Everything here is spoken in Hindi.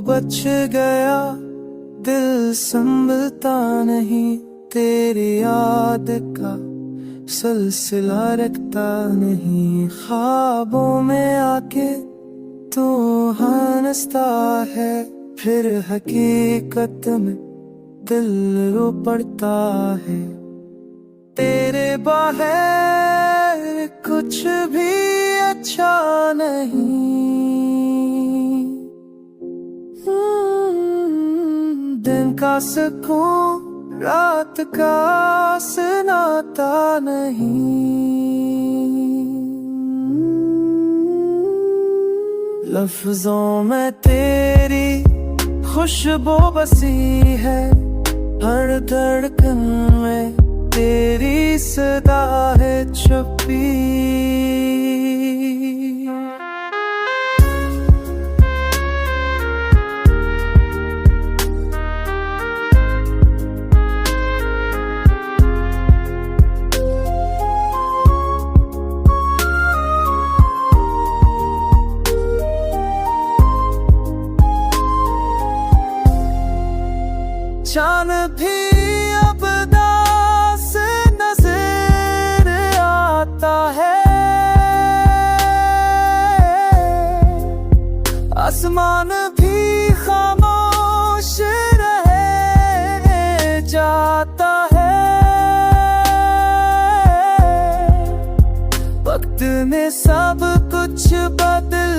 बच गया, दिल संभलता नहीं, तेरी याद का सिलसिला रखता नहीं। ख्वाबों में आके तू हंसता है, फिर हकीकत में दिल रो पड़ता है। तेरे बाहर कुछ भी अच्छा नहीं, दिन का सुकून रात का सुनाता नहीं। लफ्जों में तेरी खुशबू बसी है, हर धड़कन में तेरी सदा है छुपी। चांद भी अब दास नजर आता है, आसमान भी खामोश रह जाता है। वक्त ने सब कुछ बदल